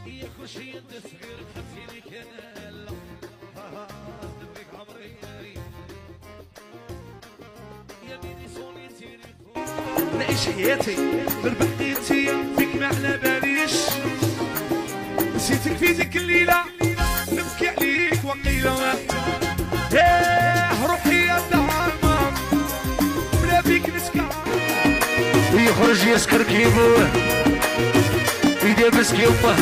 يا كل شيء انت صغير خفيني كان نبغيك عمري يا بيدي صونيتي نعيش حياتي بربحتي فيك ما على باليش نسيتك في ديك الليله نبكي عليك وقيله روحي يا دعامة بلا بيك نسكر يخرج يسكر كيبوه يدابس كيوبه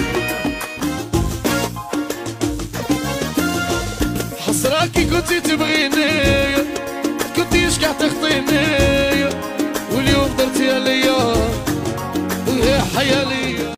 حسراكي كنتي تبغيني كنتي شكع تخطيني واليوم درتي عليا ويا حيا ليا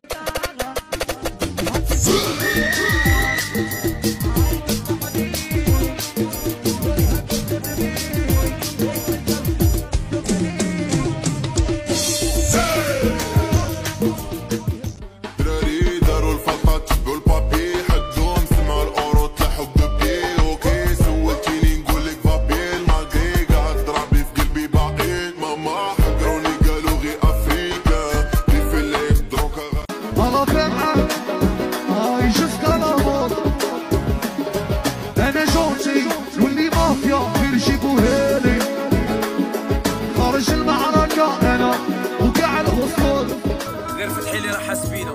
غير فتحي اللي راح حاسبينا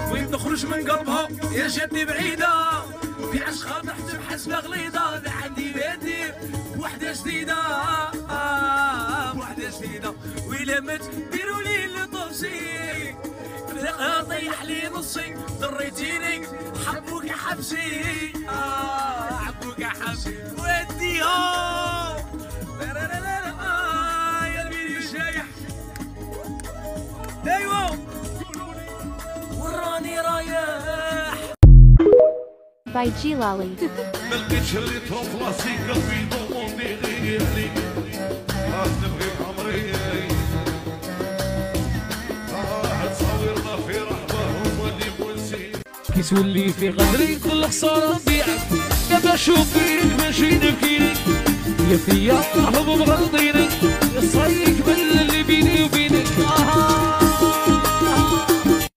بغيت نخرج من قلبها يا جاتني بعيدة في عشقها تحت بحسبة غليظة لا عندي بيدي وحدة جديدة وحدة جديدة وإلا مات ديروا لي لطوسي فرقها طيح لي نصي ضريتيني حبوك يا حبسي حبوك يا حبسي وديها يا البيدي شايح ايوه وراني رايح باي جي لالي ما لقيتش اللي تروح راسي قلبي ضموني غير لي نبغيك عمري تصاورنا في رحبه هما اللي مونسين كي تولي في غدري كل خساره نبيعك دابا شوف فيك ماشي نبكيلك يا فيا حب مغلطيني